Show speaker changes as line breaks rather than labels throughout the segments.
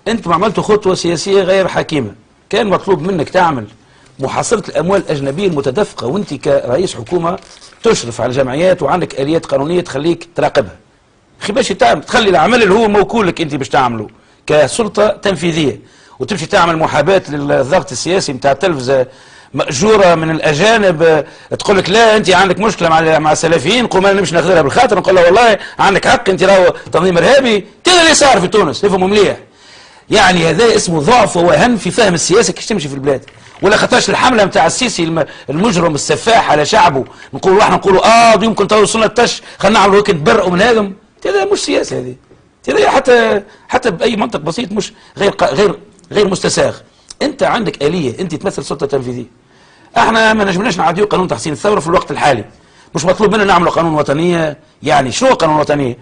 انتم عملتوا خطوه سياسيه غير حكيمه. كان مطلوب منك تعمل محاصره الاموال الاجنبيه المتدفقه، وانت كرئيس حكومه تشرف على الجمعيات وعندك اليات قانونيه تخليك تراقبها. اخي باش تعمل تخلي العمل اللي هو موكول لك انت باش تعمله كسلطه تنفيذيه، وتمشي تعمل محاباه للضغط السياسي نتاع التلفزه مأجوره من الاجانب، تقول لك لا انت عندك مشكله مع السلفيين، قوم انا نمشي ناخذها بالخاطر، نقول لها والله عندك حق انت راهو تنظيم ارهابي. كذا اللي صار في تونس، افهموا مليح. يعني هذا اسمه ضعف ووهن في فهم السياسه كيفاش تمشي في البلاد. ولا خاطرش الحمله نتاع السيسي المجرم السفاح على شعبه، نقولوا احنا نقولوا يمكن توصلنا التش خلينا نعملوا هيك نتبرئوا من هذا. هذا مش سياسه، هذه هذه حتى باي منطق بسيط مش غير مستساغ. انت عندك اليه، انت تمثل سلطه تنفيذيه. احنا ما نجمناش نعديو قانون تحسين الثوره في الوقت الحالي، مش مطلوب منا نعملوا قانون وطنيه. يعني شنو قانون وطنيه؟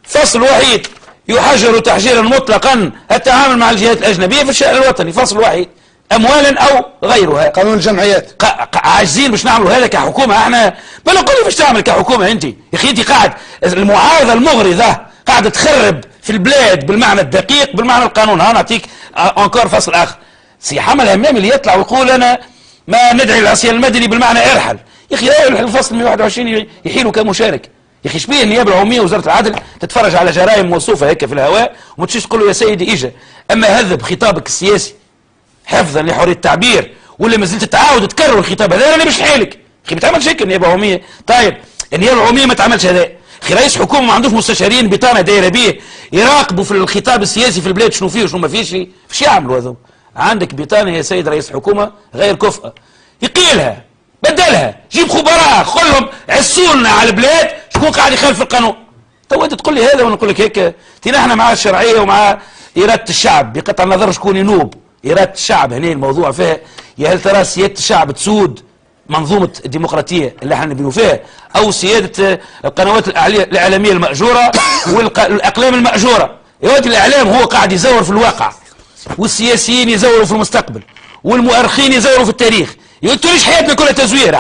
فصل وحيد يحجر تحجيرا مطلقا التعامل مع الجهات الاجنبيه في الشأن الوطني، فصل وحيد، اموالا او غيرها.
قانون الجمعيات
عاجزين باش نعملوا هذا كحكومه. احنا بل نقول لي باش تعمل كحكومه انت يا اخي؟ انت قاعد المعارضه المغرضه قاعده تخرب في البلاد بالمعنى الدقيق بالمعنى القانون. ها نعطيك انكور فصل اخر. سي حمل همام اللي يطلع ويقول انا ما ندعي العصيان المدني بالمعنى ارحل. يا اخي الفصل 121 يحيلوا كمشارك. يا اخي شبيه النيابه العموميه وزاره العدل تتفرج على جرائم موصوفه هيك في الهواء وما تجيش تقول له يا سيدي اجا. اما هذب خطابك السياسي حفظا لحريه التعبير، ولا ما زلت تعاود تكرر الخطاب هذا، انا مش حالك اخي. ما تعملش هيك النيابه العموميه. طيب النيابه العموميه ما تعملش هذا. اخي رئيس حكومه ما عندوش مستشارين بطانه دايره بيه يراقبوا في الخطاب السياسي في البلاد شنو فيه وشنو ما فيش. فاش يعملوا هذو؟ عندك بطانه يا سيد رئيس حكومه غير كفءه، يقيلها بدلها، جيب خبراء خلهم عسولنا على البلاد شكون قاعد يخالف القانون. تو انت تقول لي هذا ونقول لك هيك. نحن مع الشرعيه ومع اراده الشعب بقطع النظر شكون ينوب. اراده الشعب هنا الموضوع فيها يا هل ترى سياده الشعب تسود منظومه الديمقراطيه اللي احنا نبنوا فيها، او سياده القنوات الاعلاميه الماجوره والاقلام الماجوره. يا ولد الاعلام هو قاعد يزور في الواقع، والسياسيين يزوروا في المستقبل، والمؤرخين يزوروا في التاريخ. انتوا ليش حياتنا كلها تزوير؟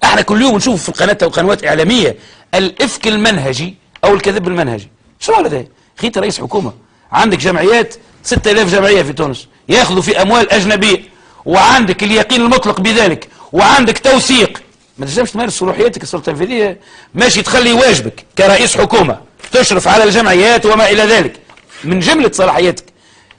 احنا كل يوم نشوف في القناه وقنوات اعلاميه الافك المنهجي او الكذب المنهجي. شنو هذا؟ اخي انت رئيس حكومه عندك جمعيات 6000 جمعيه في تونس ياخذوا في اموال اجنبيه، وعندك اليقين المطلق بذلك، وعندك توثيق. ما تنجمش تمارس صلاحياتك السلطه التنفيذيه، ماشي تخلي واجبك كرئيس حكومه تشرف على الجمعيات وما الى ذلك من جمله صلاحياتك،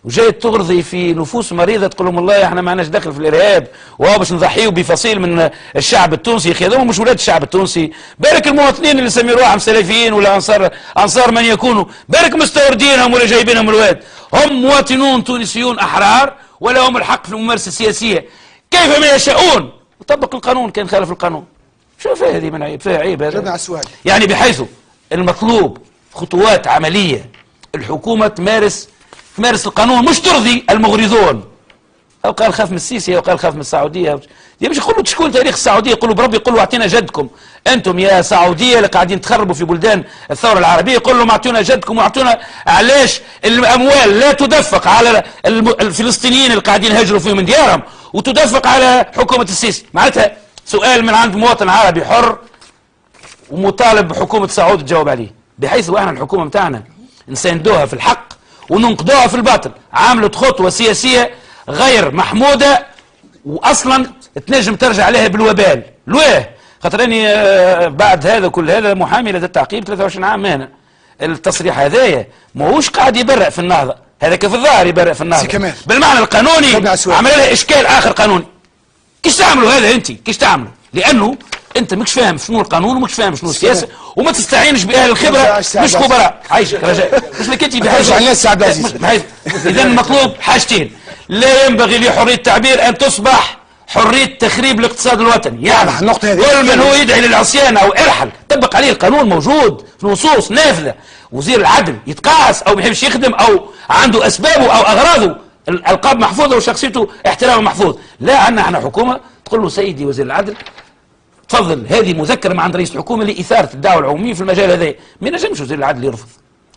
وجاي تغرضي في نفوس مريضه تقول لهم والله احنا ما عندناش دخل في الارهاب وهو باش نضحيوا بفصيل من الشعب التونسي. يا اخي هذول مش ولاد الشعب التونسي. بارك المواطنين اللي يسميوا روحهم سلفيين ولا انصار من يكونوا، بارك مستوردينهم ولا جايبينهم الواد، هم مواطنون تونسيون احرار ولهم الحق في الممارسه السياسيه كيفما يشاءون، وطبق القانون. كان خالف القانون شو فيها هذه من عيب؟ فيها عيب هذا يعني، بحيث المطلوب خطوات عمليه الحكومه تمارس القانون، مش ترضي المغرضون. او قال خاف من السيسي او قال خاف من السعوديه. مش يقولوا تشكون تاريخ السعوديه، يقولوا بربي يقولوا اعطينا جدكم انتم يا سعوديه اللي قاعدين تخربوا في بلدان الثوره العربيه، يقول لهم اعطونا جدكم واعطونا. علاش الاموال لا تدفق على الفلسطينيين اللي قاعدين يهاجروا فيهم من ديارهم وتدفق على حكومه السيسي؟ معناتها سؤال من عند مواطن عربي حر ومطالب بحكومه سعود تجاوب عليه، بحيث احنا الحكومه بتاعنا نساندوها في الحق وننقضوها في الباطل. عملت خطوه سياسيه غير محموده واصلا تنجم ترجع عليها بالوبال. لواه؟ خاطر اني بعد هذا كل هذا محامي لدى التعقيب 23 عام هنا. التصريح هذايا ماهوش قاعد يبرئ في النهضه، هذا كيف الظاهر يبرئ في النهضه بالمعنى القانوني، عمل لها اشكال اخر قانوني. كيش تعملوا هذا انت؟ كيش تعملوا؟ لانه انت مش فاهم شنو القانون ومش فاهم شنو السياسه، وما تستعينش باهل الخبره مش خبراء. عايشك رجاء، مش لك انت بحاجه. اذا المطلوب حاجتين: لا ينبغي لحريه التعبير ان تصبح حريه تخريب الاقتصاد الوطني. يعني كل من هو يدعي للعصيان او ارحل طبق عليه القانون، موجود في نصوص نافذه. وزير العدل يتقاعس او ما يحبش يخدم او عنده اسبابه او اغراضه، الالقاب محفوظه وشخصيته احترامه محفوظ. لا عندنا احنا حكومه تقول له سيدي وزير العدل تفضل هذه مذكره من عند رئيس الحكومه لاثاره الدعوه العموميه في المجال هذا. ما ينجمش وزير العدل يرفض.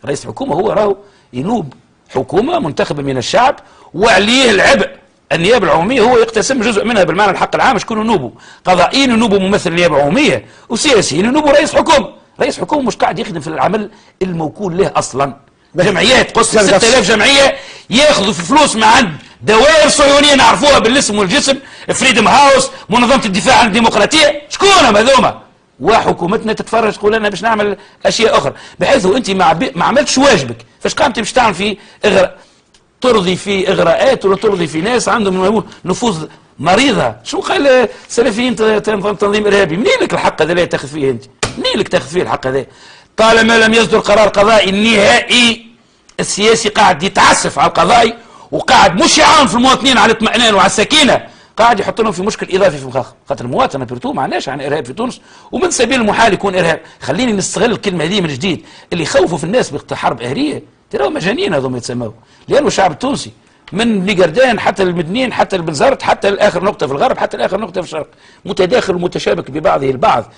رئيس الحكومه هو راهو ينوب حكومه منتخبه من الشعب وعليه العبء. النيابه العموميه هو يقتسم جزء منها بالمعنى الحق العام، شكون ينوبوا؟ قضائيين ينوبوا ممثل النيابه العموميه، وسياسيين ينوبوا رئيس حكومه. رئيس حكومه مش قاعد يخدم في العمل الموكول له اصلا. جمعيات قصة 6000 جمعيه ياخذوا في فلوس من عند دوائر صهيونيه نعرفوها بالاسم والجسم، فريدم هاوس، منظمه الدفاع عن الديمقراطيه، شكونهم هذوما؟ وحكومتنا تتفرج تقول لنا باش نعمل اشياء اخرى، بحيث انت ما عملتش واجبك. فاش قامت باش تعمل في ترضي في اغراءات ولا ترضي في ناس عندهم نفوذ مريضه؟ شو قال السلفيين تنظيم ارهابي؟ منين لك الحق هذا اللي تاخذ فيه انت؟ منين لك تاخذ فيه الحق هذا؟ طالما لم يصدر قرار قضائي نهائي، السياسي قاعد يتعسف على القضائي، وقاعد مش يعاون في المواطنين على الاطمئنان وعلى السكينه، قاعد يحط لهم في مشكل اضافي في مخاخ. خاطر المواطن بيرتو ما عندناش عن ارهاب في تونس، ومن سبيل المحال يكون ارهاب. خليني نستغل الكلمه هذه من جديد، اللي يخوفوا في الناس بحرب اهليه تراهم مجانين هذوما يتسموا، لانه الشعب التونسي من بليغردان حتى المدنين حتى البنزرت حتى لاخر نقطه في الغرب حتى لاخر نقطه في الشرق، متداخل ومتشابك ببعضه البعض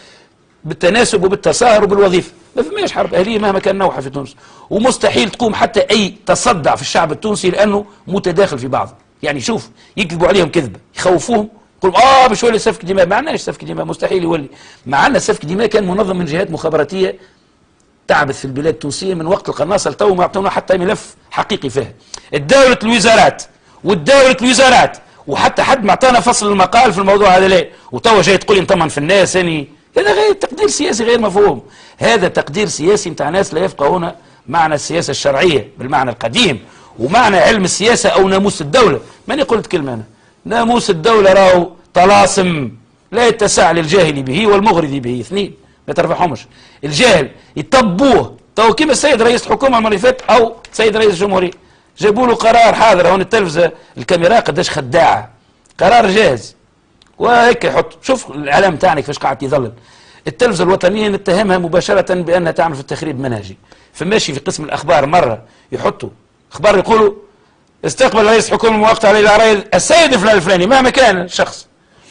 بالتناسب وبالتساهر وبالوظيفه. ما فماش حرب اهليه مهما كان نوعها في تونس، ومستحيل تقوم حتى اي تصدع في الشعب التونسي لانه متداخل في بعضه. يعني شوف يكذبوا عليهم كذبه، يخوفوهم، يقولوا باش يولي سفك دماء. ما عندناش سفك دماء، مستحيل يولي. ما عندنا سفك دماء كان منظم من جهات مخابراتيه تعبث في البلاد التونسيه من وقت القناصه لتو، ما يعطونا حتى ملف حقيقي فيها. الدولة الوزارات والدولة الوزارات، وحتى حد ما اعطانا فصل المقال في الموضوع هذا لا، وتوا جاي تقول لي نطمن في الناس. هذا غير تقدير سياسي غير مفهوم. هذا تقدير سياسي نتاع ناس لا يفقهون معنى السياسه الشرعيه بالمعنى القديم، ومعنى علم السياسه او ناموس الدوله. ماني قلت كلمه انا، ناموس الدوله راهو طلاسم لا يتسع للجاهل به والمغرض به، اثنين ما ترفعهمش. الجاهل يطبوه، تو كيما السيد رئيس الحكومه المره اللي فاتت او السيد رئيس الجمهوريه جابوا له قرار حاضر هون التلفزه الكاميرا قداش خداعه، قرار جاهز وهيك يحط. شوف الاعلام تاعنا كيفاش قاعد يظلل. التلفزه الوطنيه نتهمها مباشره بانها تعمل في التخريب منهجي، فماشي في قسم الاخبار مره يحطوا اخبار يقولوا استقبل رئيس حكومه الموقت عليه العرايض السيد فلان الفلاني مهما كان الشخص،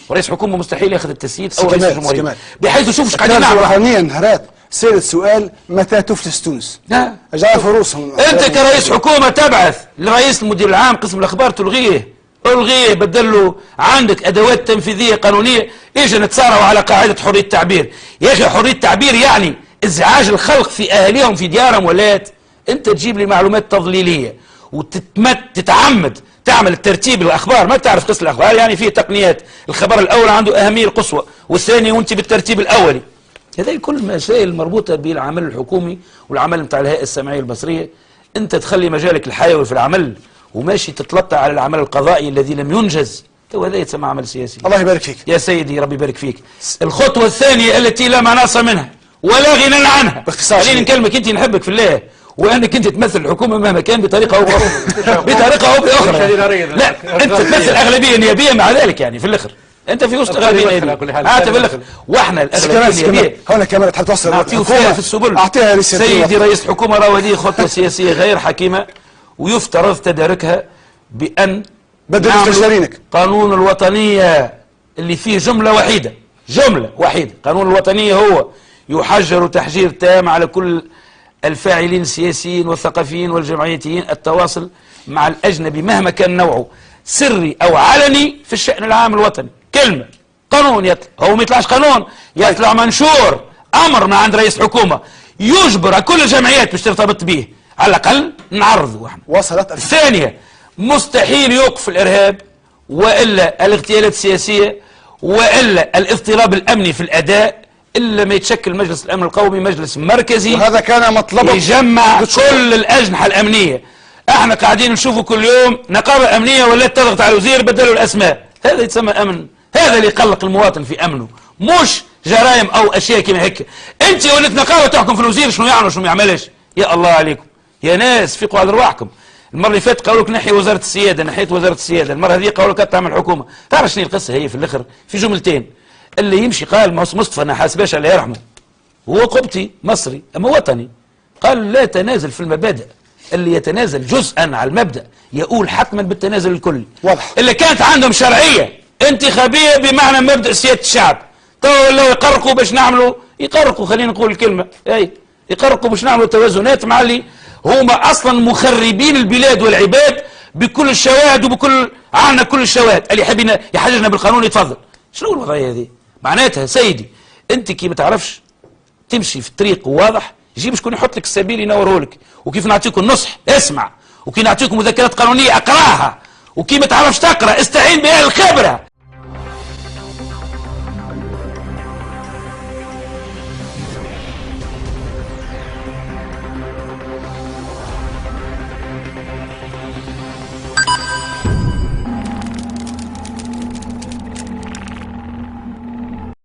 ورئيس حكومه مستحيل ياخذ التسييد او رئيس الجمهوريه، بحيث شوف ايش قاعدين نعمل.
الوطنيه نهارات سير السؤال متى تفلس تونس؟
لا
اجعل فروسهم.
انت كرئيس حكومه تبعث لرئيس المدير العام قسم الاخبار تلغيه، الغيه، بدل له عندك ادوات تنفيذيه قانونيه. ايش نتصارعوا على قاعده حريه التعبير؟ يا اخي حريه التعبير يعني ازعاج الخلق في اهاليهم في ديارهم ولات. انت تجيب لي معلومات تضليليه وتتعمد تعمل الترتيب الاخبار، ما تعرف قسم الاخبار يعني فيه تقنيات، الخبر الاول عنده اهميه القصوى والثاني وانت بالترتيب الاولي. هذه كل مسائل مربوطه بالعمل الحكومي والعمل نتاع الهيئه السمعيه البصريه. انت تخلي مجالك الحيوي في العمل وماشي تتلطع على العمل القضائي الذي لم ينجز، تو هذا يتسمى عمل سياسي.
الله يبارك فيك
يا سيدي، ربي يبارك فيك. الخطوه الثانيه التي لا مناص منها ولا غنى عنها،
باختصار
خليني نكلمك انت، نحبك في الله وانك انت تمثل الحكومه مهما كان بطريقه او باخرى بطريقه او باخرى. لا انت تمثل اغلبيه نيابيه مع ذلك، يعني في الاخر انت في وسط اغلبيه نيابيه في الاخر، واحنا الاغلبيه النيابيه
هنا كمان تحب توصل
نعطيه فيها في السبل.
اعطيها
سيدي رئيس الحكومه راهو هذه خطوه سياسيه غير حكيمه، ويفترض تداركها بان
بدل مستشارينك.
قانون الوطنيه اللي فيه جمله وحيده، قانون الوطنيه هو يحجر تحجير تام على كل الفاعلين السياسيين والثقافيين والجمعيتيين التواصل مع الأجنبي مهما كان نوعه، سري أو علني، في الشأن العام الوطني. كلمة قانون يطلع، هو ما يطلعش قانون، يطلع منشور أمر من عند رئيس حكومة يجبر كل الجمعيات باش ترتبط به، على الأقل نعرضوا احنا.
وصلت
الثانية، مستحيل يوقف الإرهاب وإلا الاغتيالات السياسية وإلا الاضطراب الأمني في الأداء إلا ما يتشكل مجلس الأمن القومي، مجلس مركزي،
وهذا كان مطلبه،
يجمع كل الأجنحة الأمنية. احنا قاعدين نشوفوا كل يوم نقابة أمنية ولا تضغط على الوزير بدلوا الأسماء، هذا يتسمى أمن، هذا اللي يقلق المواطن في أمنه، مش جرائم أو أشياء كما هيك. أنت وليت نقابة تحكم في الوزير شنو يعمل وشنو ما يعملش؟ يا الله عليكم يا ناس، فيقوا على رواحكم. المرة اللي فاتت قالوا لك نحي وزارة السيادة، نحيت وزارة السيادة، المرة هذه قالوا لك تعمل حكومة. تعرف شنو القصة هي في الآخر؟ في جملتين. اللي يمشي قال مصطفى نحاس باشا الله يرحمه، هو قبطي مصري اما وطني، قال لا تنازل في المبادئ، اللي يتنازل جزءا على المبدأ يقول حتما بالتنازل الكلي.
واضح.
اللي كانت عندهم شرعية انتخابية بمعنى مبدأ سيادة الشعب، تو لو يقرقوا باش نعملوا، يقرقوا خلينا نقول الكلمة، اي يقرقوا باش نعملوا توازنات مع اللي هما اصلا مخربين البلاد والعباد بكل الشواهد وبكل عنا كل الشواهد. اللي يحب يحججنا بالقانون يتفضل. شنو الوضعية هذه؟ معناتها سيدي انت كي ما تعرفش تمشي في الطريق واضح، يجيب شكون يحط لك السبيل ينوره لك. وكيف نعطيك النصح، اسمع وكي نعطيكم مذكرات قانونيه اقراها، وكي ما تعرفش تقرا استعين باهل الخبره